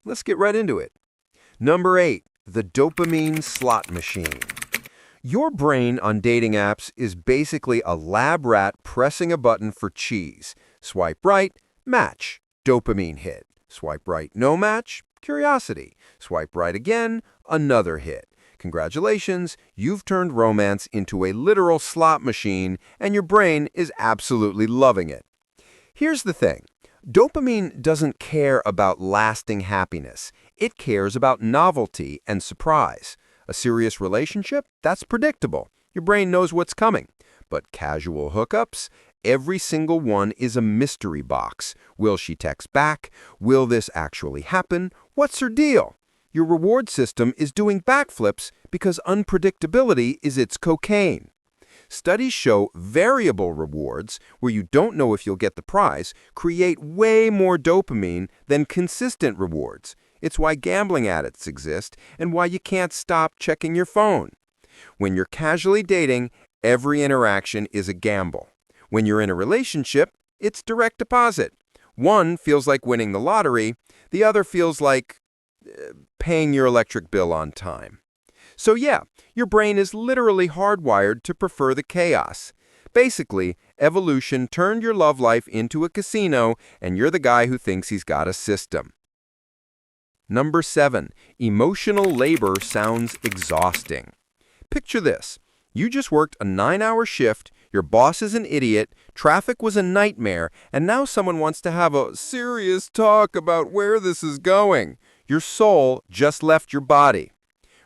Let's get right into it. Number 8, the dopamine slot machine. Your brain on dating apps is basically a lab rat pressing a button for cheese. Swipe right, match, dopamine hit. Swipe right, no match, curiosity. Swipe right again, another hit. Congratulations, you've turned romance into a literal slot machine, and your brain is absolutely loving it. Here's the thing. Dopamine doesn't care about lasting happiness. It cares about novelty and surprise. A serious relationship? That's predictable. Your brain knows what's coming. But casual hookups? Every single one is a mystery box. Will she text back? Will this actually happen? What's her deal? Your reward system is doing backflips because unpredictability is its cocaine. Studies show variable rewards, where you don't know if you'll get the prize, create way more dopamine than consistent rewards. It's why gambling addicts exist and why you can't stop checking your phone. When you're casually dating, every interaction is a gamble. When you're in a relationship, it's direct deposit. One feels like winning the lottery, the other feels like paying your electric bill on time. So yeah, your brain is literally hardwired to prefer the chaos. Basically, evolution turned your love life into a casino, and you're the guy who thinks he's got a system. Number 7, emotional labor sounds exhausting. Picture this. You just worked a 9-hour shift, your boss is an idiot, traffic was a nightmare, and now someone wants to have a serious talk about where this is going. Your soul just left your body.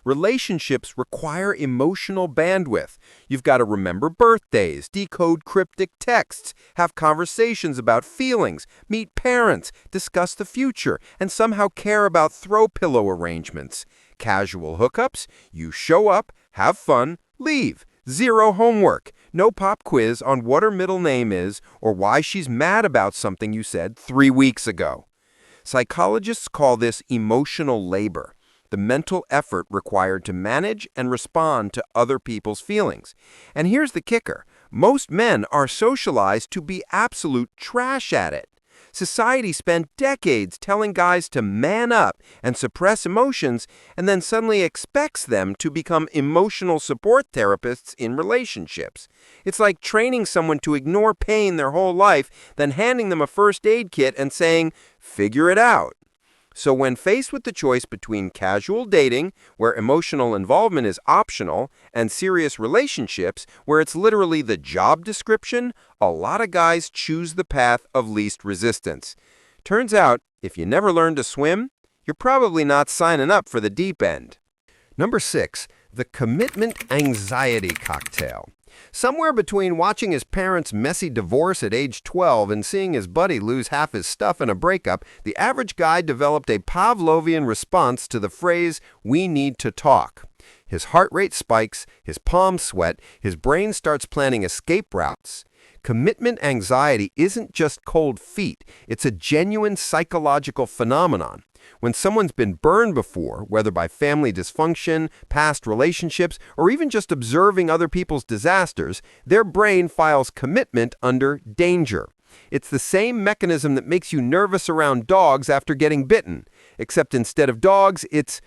Relationships require emotional bandwidth. You've got to remember birthdays, decode cryptic texts, have conversations about feelings, meet parents, discuss the future, and somehow care about throw pillow arrangements. Casual hookups, you show up, have fun, leave. Zero homework. No pop quiz on what her middle name is or why she's mad about something you said 3 weeks ago. Psychologists call this emotional labor, the mental effort required to manage and respond to other people's feelings. And here's the kicker. Most men are socialized to be absolute trash at it. Society spent decades telling guys to man up and suppress emotions, and then suddenly expects them to become emotional support therapists in relationships. It's like training someone to ignore pain their whole life, then handing them a first aid kit and saying, "Figure it out." So when faced with the choice between casual dating, where emotional involvement is optional, and serious relationships, where it's literally the job description, a lot of guys choose the path of least resistance. Turns out, if you never learn to swim, you're probably not signing up for the deep end. Number 6, the commitment anxiety cocktail. Somewhere between watching his parents' messy divorce at age 12 and seeing his buddy lose half his stuff in a breakup, the average guy developed a Pavlovian response to the phrase, "we need to talk." His heart rate spikes, his palms sweat, his brain starts planning escape routes. Commitment anxiety isn't just cold feet, it's a genuine psychological phenomenon. When someone's been burned before, whether by family dysfunction, past relationships, or even just observing other people's disasters, their brain files commitment under danger. It's the same mechanism that makes you nervous around dogs after getting bitten, except instead of dogs, it's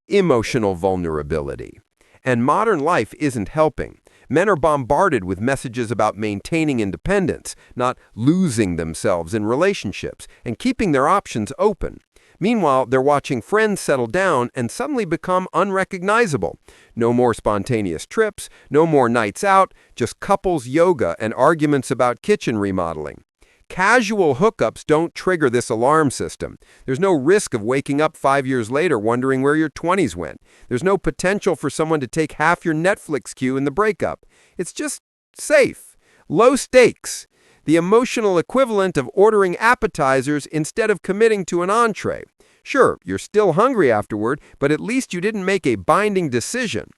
emotional vulnerability. And modern life isn't helping. Men are bombarded with messages about maintaining independence, not losing themselves in relationships, and keeping their options open. Meanwhile, they're watching friends settle down and suddenly become unrecognizable. No more spontaneous trips, no more nights out, just couples yoga and arguments about kitchen remodeling. Casual hookups don't trigger this alarm system. There's no risk of waking up 5 years later wondering where your 20s went. There's no potential for someone to take half your Netflix queue in the breakup. It's just safe. Low stakes. The emotional equivalent of ordering appetizers instead of committing to an entree. Sure, you're still hungry afterward, but at least you didn't make a binding decision.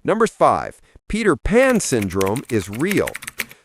Number 5, Peter Pan syndrome is real.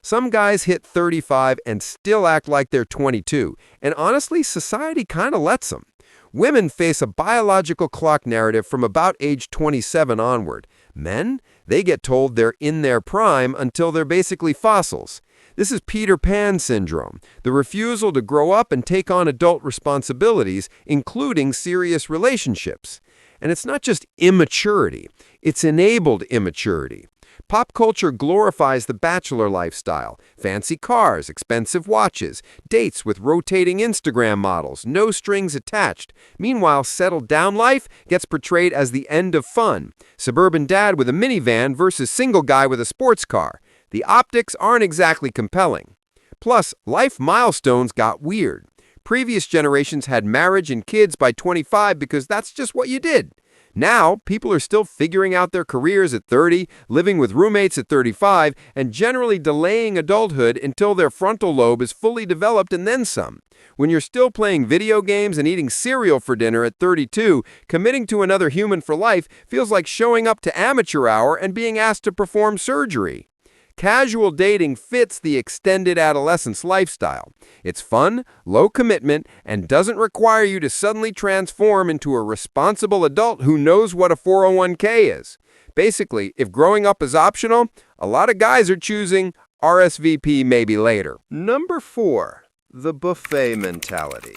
Some guys hit 35 and still act like they're 22, and honestly, society kind of lets them. Women face a biological clock narrative from about age 27 onward. Men, they get told they're in their prime until they're basically fossils. This is Peter Pan syndrome, the refusal to grow up and take on adult responsibilities, including serious relationships. And it's not just immaturity, it's enabled immaturity. Pop culture glorifies the bachelor lifestyle, fancy cars, expensive watches, dates with rotating Instagram models, no strings attached. Meanwhile, settled down life gets portrayed as the end of fun. Suburban dad with a minivan versus single guy with a sports car. The optics aren't exactly compelling. Plus, life milestones got weird. Previous generations had marriage and kids by 25 because that's just what you did. Now, people are still figuring out their careers at 30, living with roommates at 35, and generally delaying adulthood until their frontal lobe is fully developed and then some. When you're still playing video games and eating cereal for dinner at 32, committing to another human for life feels like showing up to amateur hour and being asked to perform surgery. Casual dating fits the extended adolescence lifestyle. It's fun, low commitment, and doesn't require you to suddenly transform into a responsible adult who knows what a 401k is. Basically, if growing up is optional, a lot of guys are choosing RSVP maybe later. Number 4. The buffet mentality.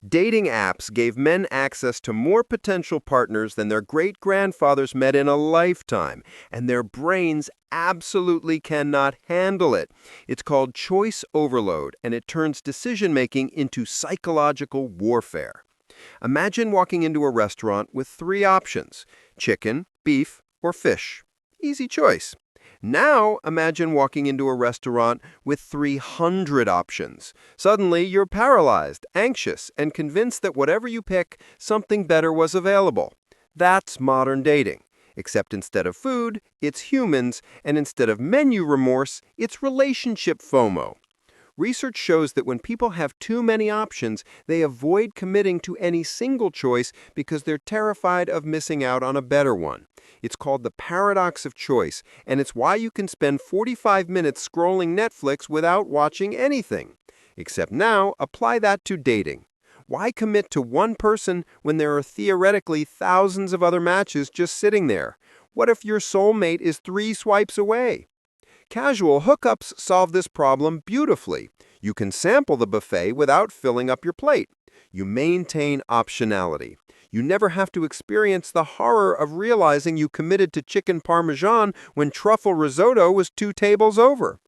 Dating apps gave men access to more potential partners than their great-grandfathers met in a lifetime, and their brains absolutely cannot handle it. It's called choice overload, and it turns decision-making into psychological warfare. Imagine walking into a restaurant with 3 options: chicken, beef, or fish. Easy choice. Now, imagine walking into a restaurant with 300 options. Suddenly, you're paralyzed, anxious, and convinced that whatever you pick, something better was available. That's modern dating. Except instead of food, it's humans, and instead of menu remorse, it's relationship FOMO. Research shows that when people have too many options, they avoid committing to any single choice because they're terrified of missing out on a better one. It's called the paradox of choice, and it's why you can spend 45 minutes scrolling Netflix without watching anything. Except now, apply that to dating. Why commit to one person when there are theoretically thousands of other matches just sitting there? What if your soulmate is 3 swipes away? Casual hookups solve this problem beautifully. You can sample the buffet without filling up your plate. You maintain optionality. You never have to experience the horror of realizing you committed to chicken parmesan when truffle risotto was 2 tables over.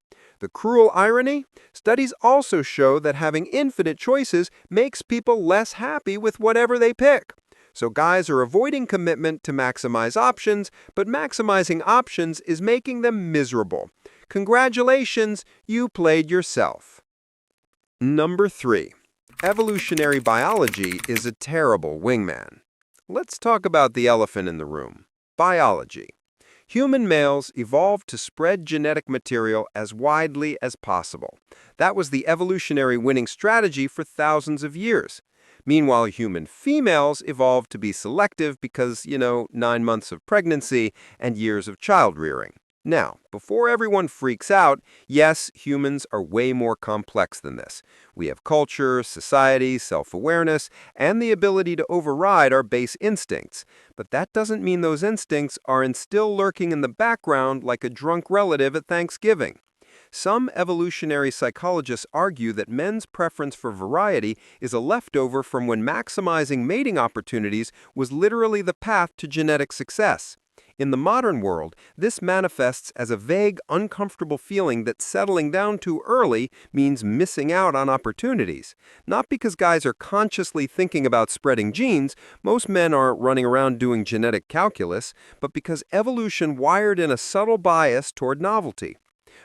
The cruel irony? Studies also show that having infinite choices makes people less happy with whatever they pick. So guys are avoiding commitment to maximize options, but maximizing options is making them miserable. Congratulations, you played yourself. Number 3. Evolutionary biology is a terrible wingman. Let's talk about the elephant in the room. Biology. Human males evolved to spread genetic material as widely as possible. That was the evolutionary winning strategy for thousands of years. Meanwhile, human females evolved to be selective because, 9 months of pregnancy and years of child rearing. Now, before everyone freaks out, yes, humans are way more complex than this. We have culture, society, self-awareness, and the ability to override our base instincts. But that doesn't mean those instincts aren't still lurking in the background like a drunk relative at Thanksgiving. Some evolutionary psychologists argue that men's preference for variety is a leftover from when maximizing mating opportunities was literally the path to genetic success. In the modern world, this manifests as a vague, uncomfortable feeling that settling down too early means missing out on opportunities. Not because guys are consciously thinking about spreading genes, most men aren't running around doing genetic calculus, but because evolution wired in a subtle bias toward novelty.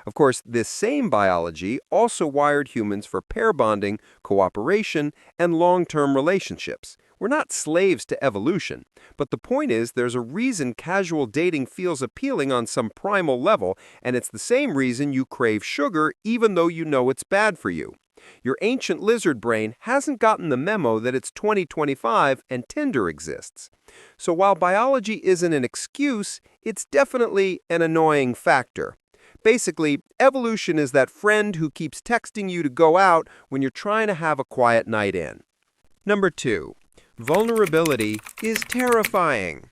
Of course, this same biology also wired humans for pair bonding, cooperation, and long-term relationships. We're not slaves to evolution, but the point is there's a reason casual dating feels appealing on some primal level, and it's the same reason you crave sugar even though you know it's bad for you. Your ancient lizard brain hasn't gotten the memo that it's 2025 and Tinder exists. So while biology isn't an excuse, it's definitely an annoying factor. Basically, evolution is that friend who keeps texting you to go out when you're trying to have a quiet night in. Number 2. Vulnerability is terrifying.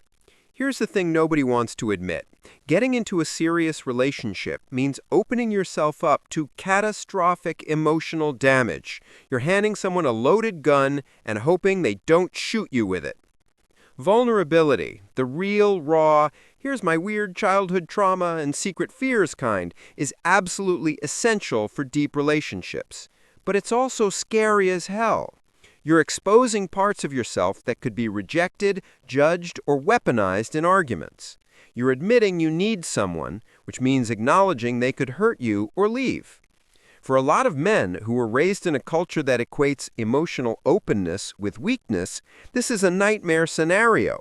Here's the thing nobody wants to admit. Getting into a serious relationship means opening yourself up to catastrophic emotional damage. You're handing someone a loaded gun and hoping they don't shoot you with it. Vulnerability, the real, raw, here's my weird childhood trauma and secret fears kind, is absolutely essential for deep relationships. But it's also scary as hell. You're exposing parts of yourself that could be rejected, judged, or weaponized in arguments. You're admitting you need someone, which means acknowledging they could hurt you or leave. For a lot of men who were raised in a culture that equates emotional openness with weakness, this is a nightmare scenario.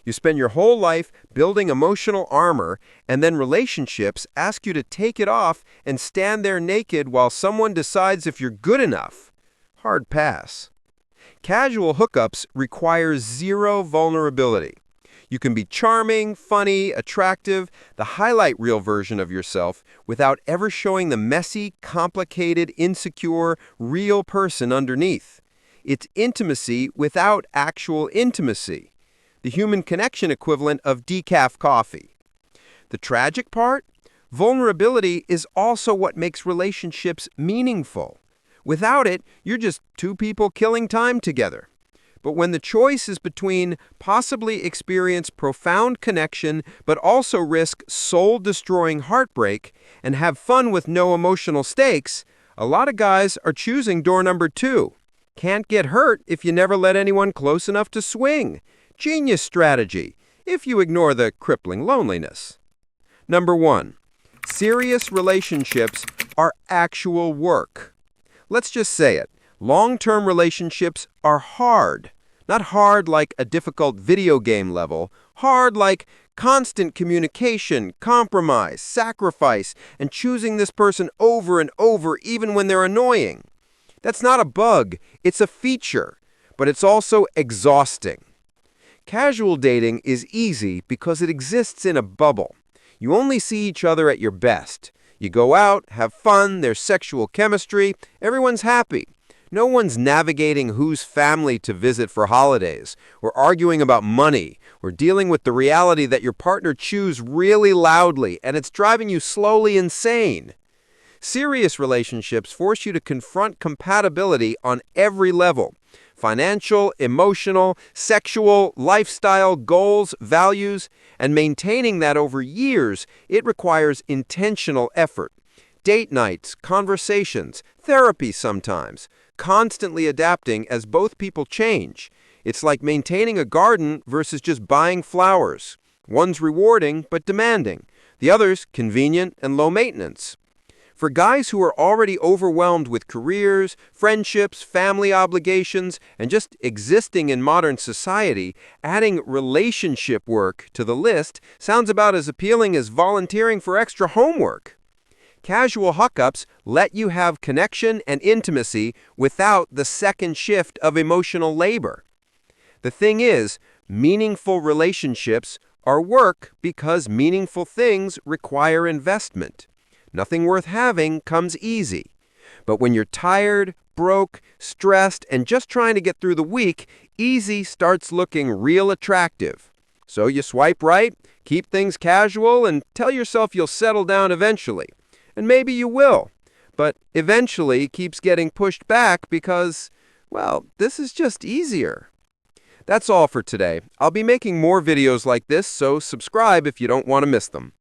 You spend your whole life building emotional armor, and then relationships ask you to take it off and stand there naked while someone decides if you're good enough. Hard pass. Casual hookups require zero vulnerability. You can be charming, funny, attractive, the highlight reel version of yourself without ever showing the messy, complicated, insecure, real person underneath. It's intimacy without actual intimacy. The human connection equivalent of decaf coffee. The tragic part? Vulnerability is also what makes relationships meaningful. Without it, you're just two people killing time together. But when the choice is between possibly experience profound connection but also risk soul-destroying heartbreak and have fun with no emotional stakes, a lot of guys are choosing door number 2. Can't get hurt if you never let anyone close enough to swing. Genius strategy, if you ignore the crippling loneliness. Number 1. Serious relationships are actual work. Let's just say it. Long-term relationships are hard. Not hard like a difficult video game level, hard like constant communication, compromise, sacrifice, and choosing this person over and over even when they're annoying. That's not a bug, it's a feature, but it's also exhausting. Casual dating is easy because it exists in a bubble. You only see each other at your best. You go out, have fun, there's sexual chemistry, everyone's happy. No one's navigating whose family to visit for holidays, or arguing about money, or dealing with the reality that your partner chews really loudly and it's driving you slowly insane. Serious relationships force you to confront compatibility on every level. Financial, emotional, sexual, lifestyle, goals, values, and maintaining that over years, it requires intentional effort. Date nights, conversations, therapy sometimes, constantly adapting as both people change. It's like maintaining a garden versus just buying flowers. One's rewarding but demanding. The other's convenient and low maintenance. For guys who are already overwhelmed with careers, friendships, family obligations, and just existing in modern society, adding relationship work to the list sounds about as appealing as volunteering for extra homework. Casual hookups let you have connection and intimacy without the second shift of emotional labor. The thing is, meaningful relationships are work because meaningful things require investment. Nothing worth having comes easy. But when you're tired, broke, stressed, and just trying to get through the week, easy starts looking real attractive. So you swipe right, keep things casual, and tell yourself you'll settle down eventually. And maybe you will. But eventually keeps getting pushed back because, well, this is just easier. That's all for today. I'll be making more videos like this, so subscribe if you don't want to miss them.